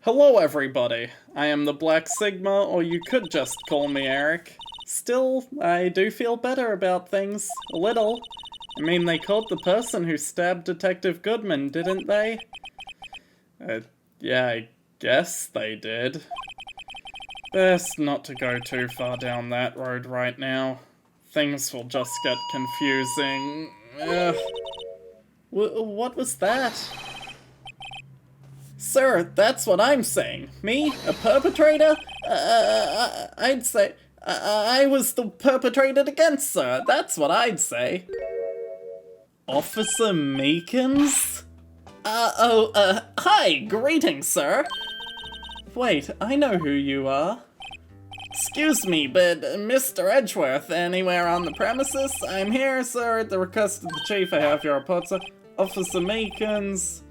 Hello everybody, I am the Black Sigma, or you could just call me Eric. Still, I do feel better about things, a little. I mean, they caught the person who stabbed Detective Goodman, didn't they? Yeah, I guess they did. Best not to go too far down that road right now. Things will just get confusing. What was that? Sir, that's what I'm saying. Me? A perpetrator? I'd say... I was the perpetrated against, sir. That's what I'd say. Officer Meekins? Hi, greetings, sir. Wait, I know who you are. Excuse me, but Mr. Edgeworth, anywhere on the premises? I'm here, sir, at the request of the chief. I have your report, sir. Officer Meekins...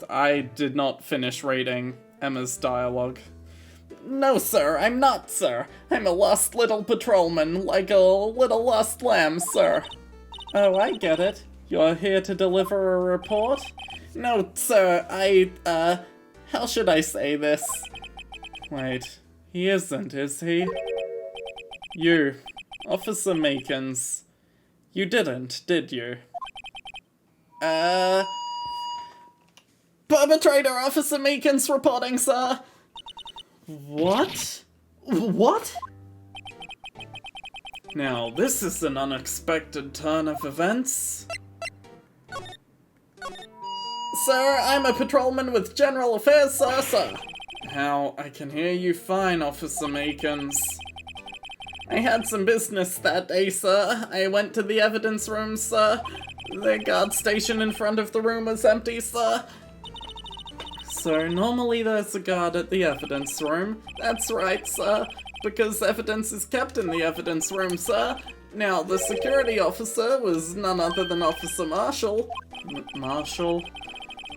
I did not finish reading Emma's dialogue. No, sir, I'm not, sir. I'm a lost little patrolman, like a little lost lamb, sir. Oh, I get it. You're here to deliver a report? No, sir, how should I say this? Wait, he isn't, is he? You, Officer Meekins. You didn't, did you? Perpetrator Officer Meekins reporting, sir. What? What? Now, this is an unexpected turn of events. Sir, I'm a patrolman with General Affairs, sir. How? I can hear you fine, Officer Meekins. I had some business that day, sir. I went to the evidence room, sir. The guard station in front of the room was empty, sir. So, normally there's a guard at the evidence room. That's right, sir. Because evidence is kept in the evidence room, sir. Now, the security officer was none other than Officer Marshall. Marshall?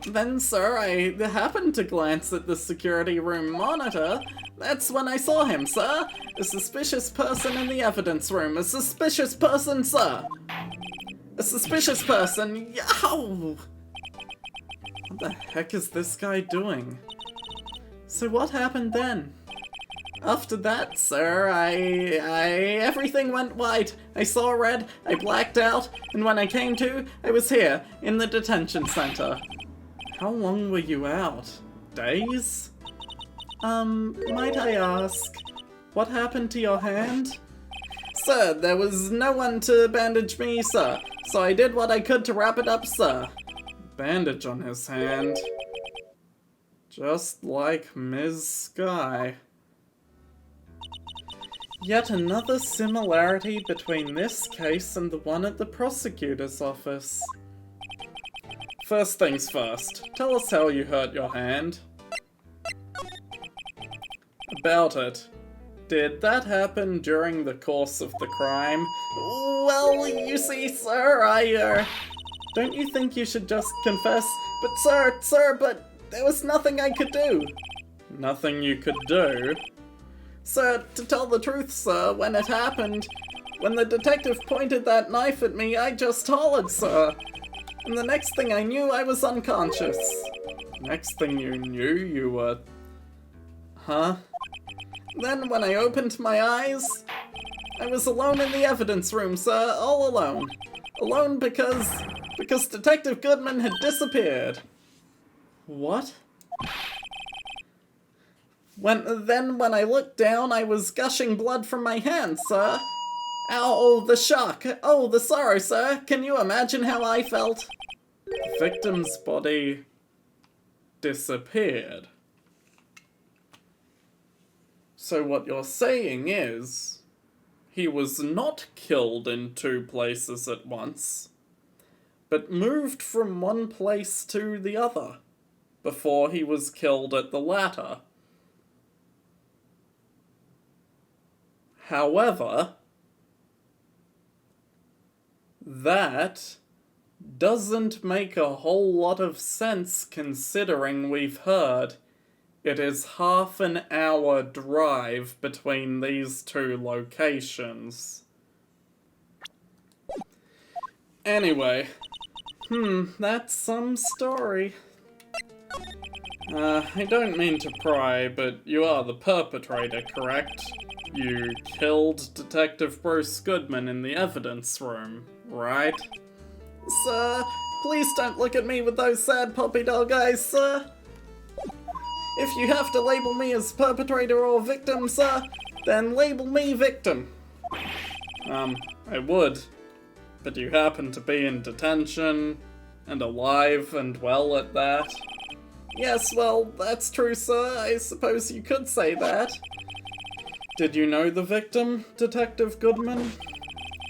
Then, sir, I happened to glance at the security room monitor. That's when I saw him, sir. A suspicious person in the evidence room. A suspicious person, sir. A suspicious person. Yow! What the heck is this guy doing? So what happened then? After that, sir, everything went white. I saw red, I blacked out, and when I came to, I was here, in the detention center. How long were you out? Days? Might I ask, what happened to your hand? Sir, there was no one to bandage me, sir, so I did what I could to wrap it up, sir. Bandage on his hand. Just like Ms. Skye. Yet another similarity between this case and the one at the prosecutor's office. First things first, tell us how you hurt your hand. About it. Did that happen during the course of the crime? Well, you see, sir, Don't you think you should just confess? But but there was nothing I could do. Nothing you could do? Sir, to tell the truth, sir, when it happened, when the detective pointed that knife at me, I just hollered, sir. And the next thing I knew, I was unconscious. Next thing you knew, you were... Huh? Then when I opened my eyes, I was alone in the evidence room, sir, all alone. Alone because Detective Goodman had disappeared. What? Then when I looked down, I was gushing blood from my hand, sir. Ow, the shock. Oh, the sorrow, sir. Can you imagine how I felt? The victim's body disappeared. So what you're saying is, he was not killed in two places at once, but moved from one place to the other before he was killed at the latter. However, that doesn't make a whole lot of sense considering we've heard it is half an hour drive between these two locations. Anyway, that's some story. I don't mean to pry, but you are the perpetrator, correct? You killed Detective Bruce Goodman in the evidence room, right? Sir, please don't look at me with those sad puppy dog eyes, sir. If you have to label me as perpetrator or victim, sir, then label me victim. I would, but you happen to be in detention, and alive and well at that. Yes, well, that's true, sir. I suppose you could say that. Did you know the victim, Detective Goodman?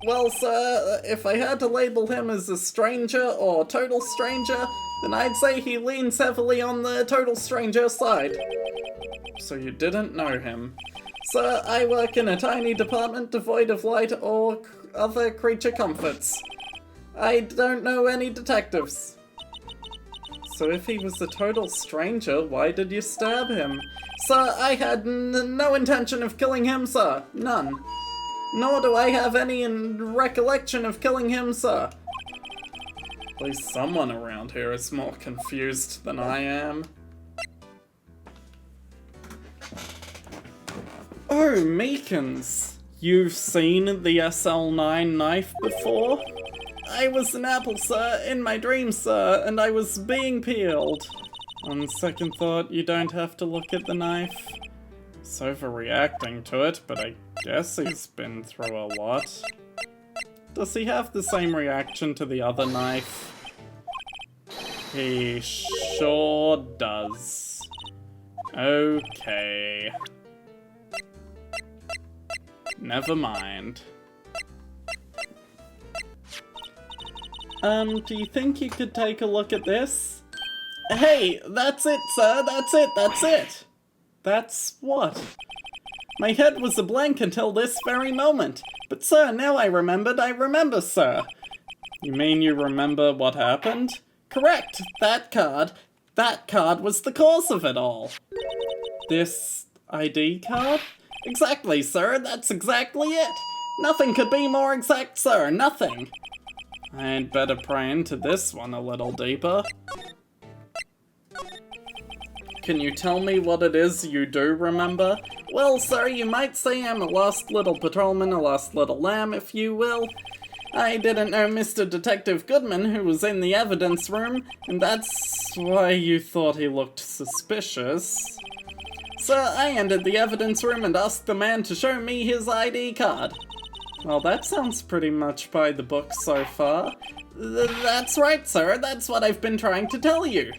Well, sir, if I had to label him as a stranger or total stranger, then I'd say he leans heavily on the total stranger side. So you didn't know him. Sir, I work in a tiny department devoid of light or other creature comforts. I don't know any detectives. So if he was a total stranger, why did you stab him? Sir, I had no intention of killing him, sir. None. Nor do I have any recollection of killing him, sir. At least someone around here is more confused than I am. Oh, Meekins! You've seen the SL9 knife before? I was an apple, sir, in my dreams, sir, and I was being peeled. On second thought, you don't have to look at the knife. He's overreacting to it, but I guess he's been through a lot. Does he have the same reaction to the other knife? He sure does. Okay. Never mind. Do you think you could take a look at this? Hey, that's it, sir, that's it! That's what? My head was a blank until this very moment. But sir, now I remember, sir. You mean you remember what happened? Correct, that card was the cause of it all. This ID card? Exactly, sir, that's exactly it. Nothing could be more exact, sir, nothing. I'd better pry into this one a little deeper. Can you tell me what it is you do remember? Well, sir, you might say I'm a lost little patrolman, a lost little lamb, if you will. I didn't know Mr. Detective Goodman, who was in the evidence room, and that's why you thought he looked suspicious. Sir, I entered the evidence room and asked the man to show me his ID card. Well, that sounds pretty much by the book so far. That's right, sir. That's what I've been trying to tell you.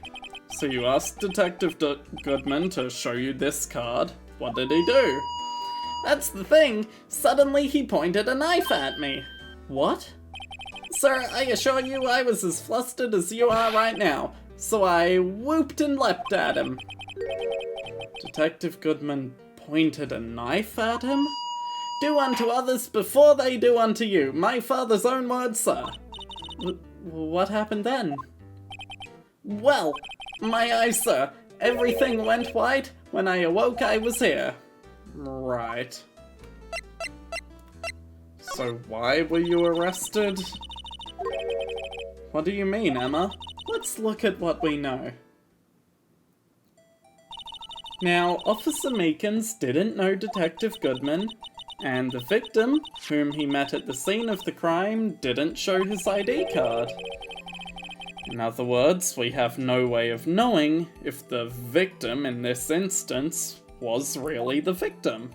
So you asked Detective Goodman to show you this card. What did he do? That's the thing. Suddenly he pointed a knife at me. What? Sir, I assure you I was as flustered as you are right now. So I whooped and leapt at him. Detective Goodman pointed a knife at him? Do unto others before they do unto you. My father's own words, sir. What happened then? Well, my eyes, sir. Everything went white. When I awoke, I was here. Right. So why were you arrested? What do you mean, Emma? Let's look at what we know. Now, Officer Meekins didn't know Detective Goodman, and the victim, whom he met at the scene of the crime, didn't show his ID card. In other words, we have no way of knowing if the victim in this instance was really the victim.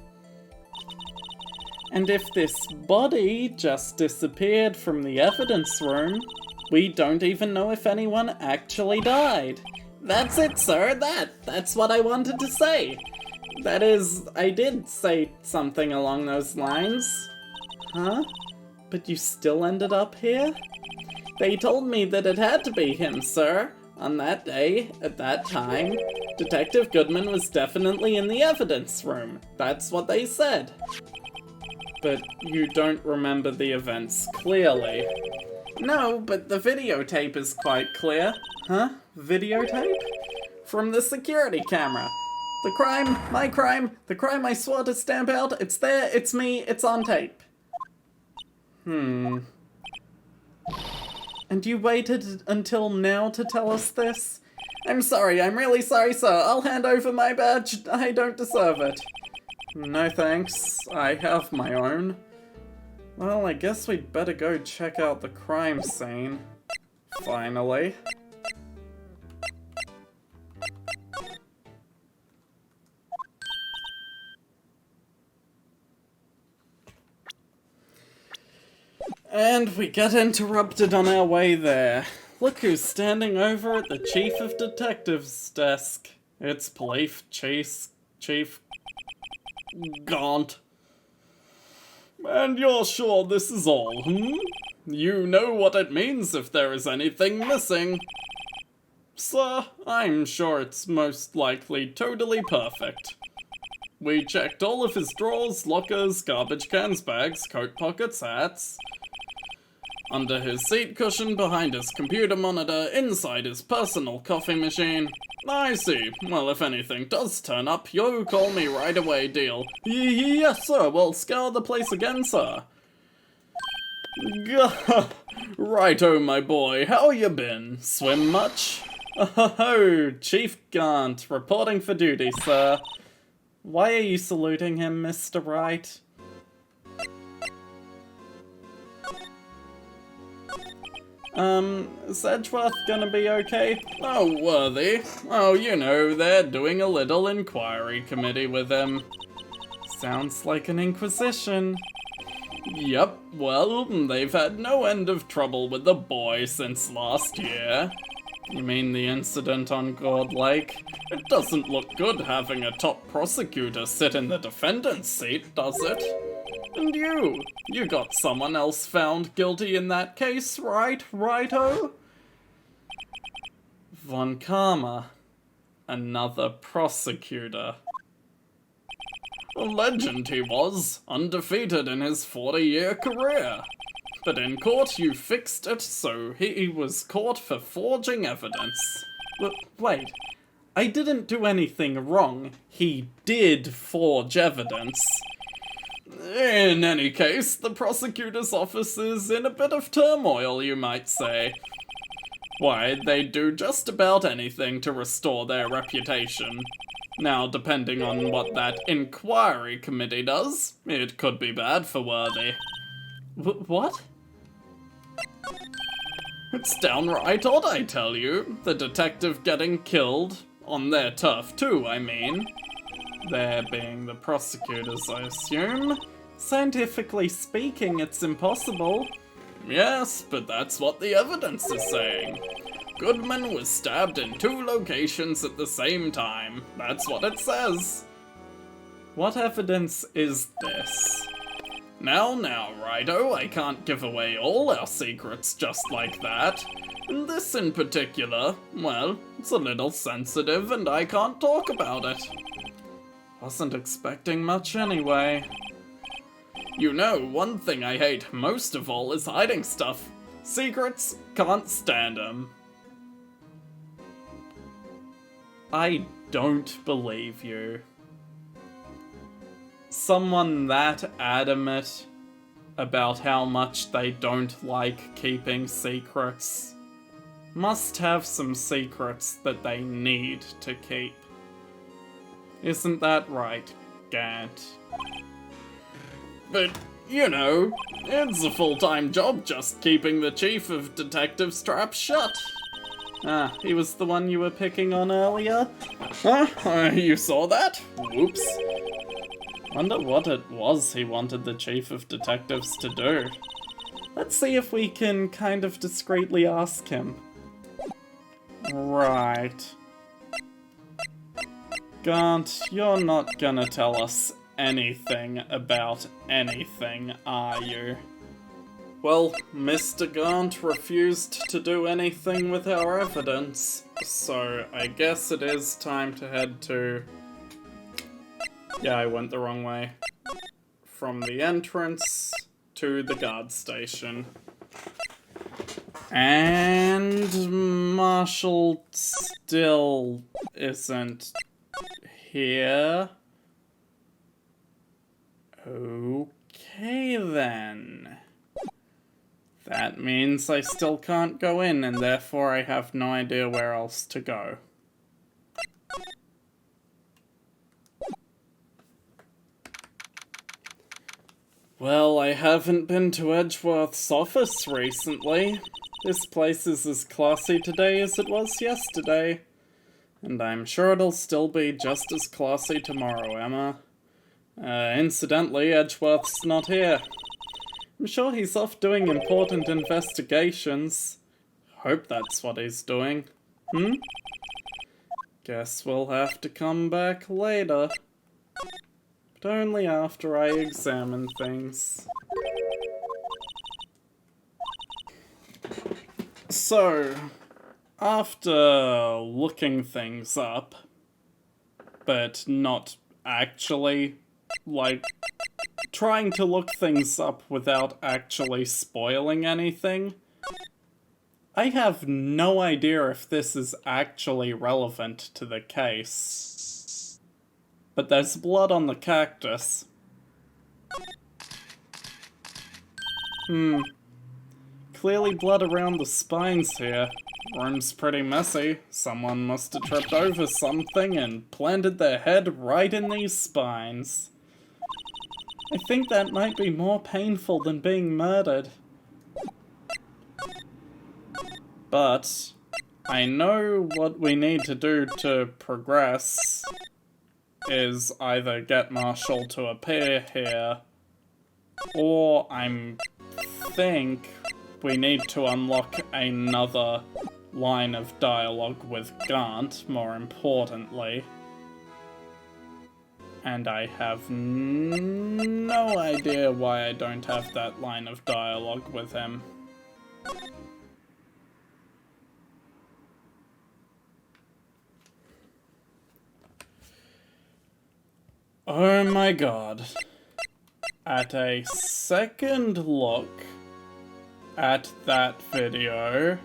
And if this body just disappeared from the evidence room, we don't even know if anyone actually died. That's it, sir, that's what I wanted to say. That is, I did say something along those lines. Huh? But you still ended up here? They told me that it had to be him, sir. On that day, at that time, Detective Goodman was definitely in the evidence room. That's what they said. But you don't remember the events clearly. No, but the videotape is quite clear. Huh? Videotape? From the security camera. The crime, my crime, the crime I swore to stamp out, it's there, it's me, it's on tape. And you waited until now to tell us this? I'm sorry, I'm really sorry, sir. I'll hand over my badge. I don't deserve it. No thanks, I have my own. Well, I guess we'd better go check out the crime scene. Finally. And we get interrupted on our way there. Look who's standing over at the Chief of Detectives' desk. It's Chief Gaunt. And you're sure this is all, You know what it means if there is anything missing. Sir, I'm sure it's most likely totally perfect. We checked all of his drawers, lockers, garbage cans, bags, coat pockets, hats. Under his seat cushion, behind his computer monitor, inside his personal coffee machine. I see. Well, if anything does turn up, you call me right away, deal. Yes, sir. We'll scour the place again, sir. Righto, my boy. How you been? Swim much? Oh, Chief Gaunt, reporting for duty, sir. Why are you saluting him, Mr. Wright? Is Edgeworth gonna be okay? Oh, Worthy. Oh, you know, they're doing a little inquiry committee with him. Sounds like an inquisition. Yep, well, they've had no end of trouble with the boy since last year. You mean the incident on Gourd Lake? It doesn't look good having a top prosecutor sit in the defendant's seat, does it? And you got someone else found guilty in that case, right, righto? Von Karma, another prosecutor. A legend he was, undefeated in his 40-year career. But in court you fixed it so he was caught for forging evidence. Wait, I didn't do anything wrong. He did forge evidence. In any case, the prosecutor's office is in a bit of turmoil, you might say. Why, they'd do just about anything to restore their reputation. Now, depending on what that inquiry committee does, it could be bad for Worthy. What? It's downright odd, I tell you. The detective getting killed. On their turf too, I mean. There being the prosecutors, I assume. Scientifically speaking, it's impossible. Yes, but that's what the evidence is saying. Goodman was stabbed in 2 locations at the same time. That's what it says. What evidence is this? Now, Righto, I can't give away all our secrets just like that. And this in particular, well, it's a little sensitive and I can't talk about it. Wasn't expecting much anyway. You know, one thing I hate most of all is hiding stuff. Secrets, can't stand them. I don't believe you. Someone that adamant about how much they don't like keeping secrets must have some secrets that they need to keep. Isn't that right, Gant? But, you know, it's a full-time job just keeping the Chief of Detectives trapped shut. Ah, he was the one you were picking on earlier? Huh? You saw that? Whoops. Wonder what it was he wanted the Chief of Detectives to do. Let's see if we can kind of discreetly ask him. Right. Gaunt, you're not gonna tell us anything about anything, are you? Well, Mr. Gaunt refused to do anything with our evidence, so I guess it is time to head to... Yeah, I went the wrong way. From the entrance to the guard station. And Marshall still isn't here. Okay then. That means I still can't go in, and therefore I have no idea where else to go. Well, I haven't been to Edgeworth's office recently. This place is as classy today as it was yesterday. And I'm sure it'll still be just as classy tomorrow, Emma. Incidentally, Edgeworth's not here. I'm sure he's off doing important investigations. Hope that's what he's doing. Guess we'll have to come back later. But only after I examine things. So, after looking things up, but not actually, like, trying to look things up without actually spoiling anything, I have no idea if this is actually relevant to the case. But there's blood on the cactus. Clearly blood around the spines here. Room's pretty messy. Someone must have tripped over something and planted their head right in these spines. I think that might be more painful than being murdered. But I know what we need to do to progress is either get Marshall to appear here, or I think we need to unlock another line of dialogue with Gant, more importantly. And I have no idea why I don't have that line of dialogue with him. Oh my god. At a second look at that video,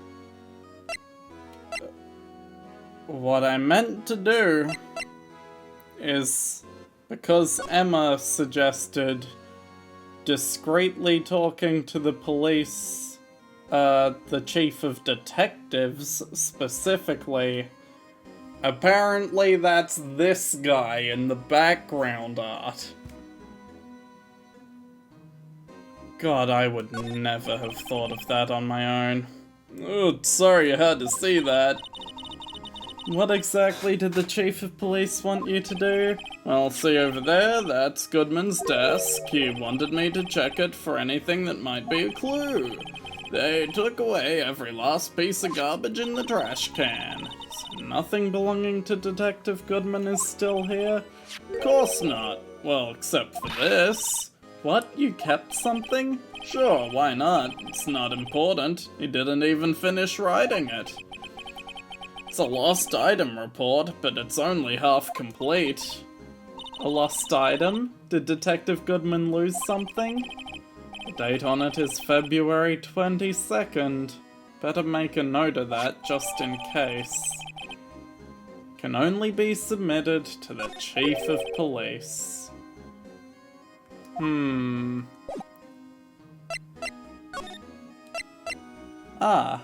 what I meant to do is, because Emma suggested discreetly talking to the police, the chief of detectives specifically, apparently that's this guy in the background art. God, I would never have thought of that on my own. Oh, sorry you had to see that. What exactly did the chief of police want you to do? Well, see over there, that's Goodman's desk. He wanted me to check it for anything that might be a clue. They took away every last piece of garbage in the trash can. So nothing belonging to Detective Goodman is still here? Of course not. Well, except for this. What? You kept something? Sure, why not? It's not important. He didn't even finish writing it. It's a lost item report, but it's only half complete. A lost item? Did Detective Goodman lose something? The date on it is February 22nd. Better make a note of that just in case. Can only be submitted to the Chief of Police. Ah.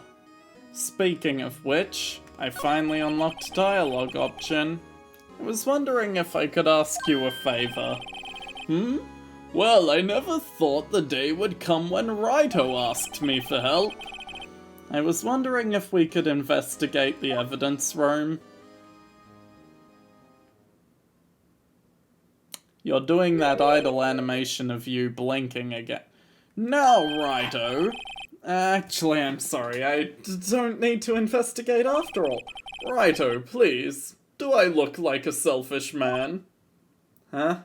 Speaking of which, I finally unlocked dialogue option. I was wondering if I could ask you a favor. Well, I never thought the day would come when Raito asked me for help. I was wondering if we could investigate the evidence room. You're doing that idle animation of you blinking again. Now, Raito. Actually, I'm sorry, I don't need to investigate after all. Raito, please. Do I look like a selfish man? Huh?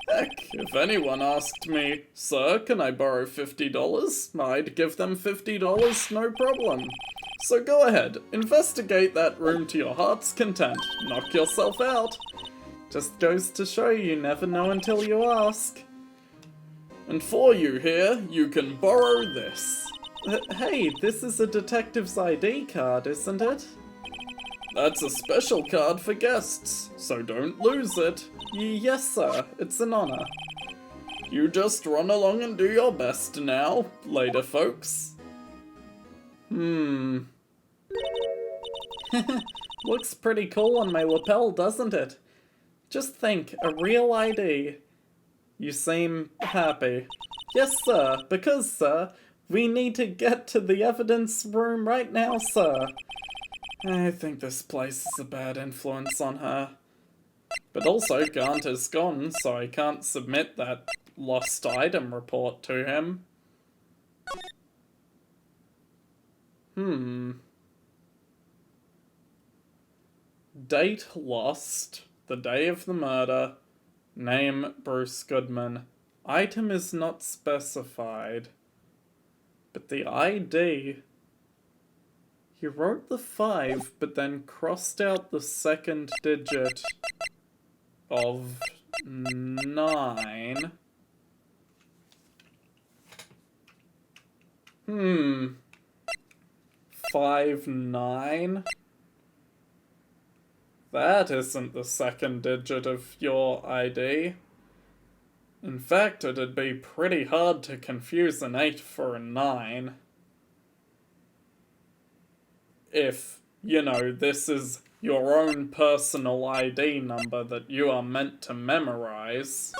Heck, if anyone asked me, "Sir, can I borrow $50?" I'd give them $50, no problem. So go ahead, investigate that room to your heart's content. Knock yourself out. Just goes to show you never know until you ask. And for you here, you can borrow this. Hey, this is a detective's ID card, isn't it? That's a special card for guests, so don't lose it. Yes, sir. It's an honor. You just run along and do your best now. Later, folks. Looks pretty cool on my lapel, doesn't it? Just think, a real ID. You seem happy. Yes, sir, because, sir, we need to get to the evidence room right now, sir. I think this place is a bad influence on her. But also, Gant is gone, so I can't submit that lost item report to him. Date lost. The day of the murder. Name Bruce Goodman. Item is not specified. But the ID... He wrote the 5, but then crossed out the second digit of 9. 5-9? That isn't the second digit of your ID. In fact, it'd be pretty hard to confuse an 8 for a 9. If, you know, this is your own personal ID number that you are meant to memorize.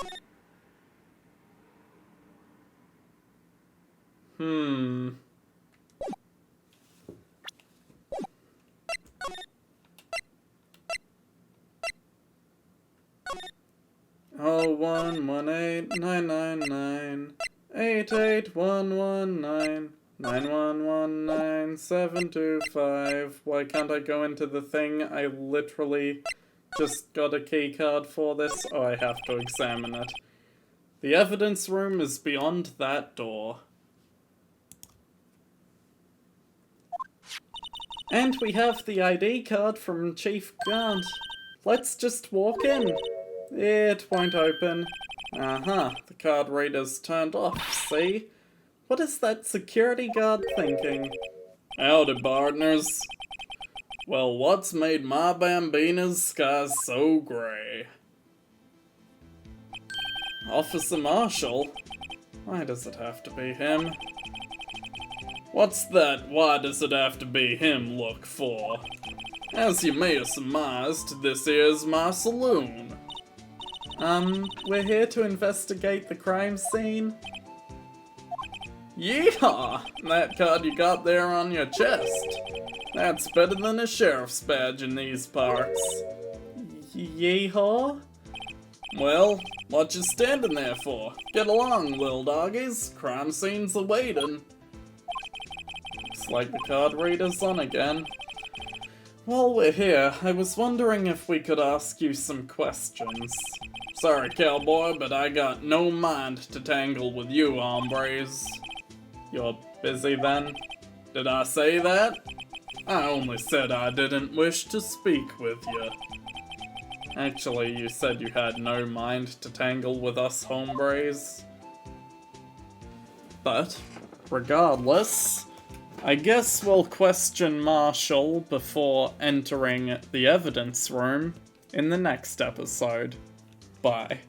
Oh, 118-999-88119-9119-725. Why can't I go into the thing? I literally just got a key card for this. Oh, I have to examine it. The evidence room is beyond that door. And we have the ID card from Chief Gant. Let's just walk in. It won't open. The card reader's turned off, see? What is that security guard thinking? Howdy, partners. Well, what's made my Bambina's skies so grey? Officer Marshall? Why does it have to be him? What's that why does it have to be him look for? As you may have surmised, this here's my saloon. We're here to investigate the crime scene. Yeehaw! That card you got there on your chest. That's better than a sheriff's badge in these parts. Yeehaw? Well, what you standing there for? Get along, little doggies. Crime scene's awaiting. Looks like the card reader's on again. While we're here, I was wondering if we could ask you some questions. Sorry, cowboy, but I got no mind to tangle with you, hombres. You're busy then? Did I say that? I only said I didn't wish to speak with you. Actually, you said you had no mind to tangle with us hombres. But, regardless, I guess we'll question Marshall before entering the evidence room in the next episode. Bye.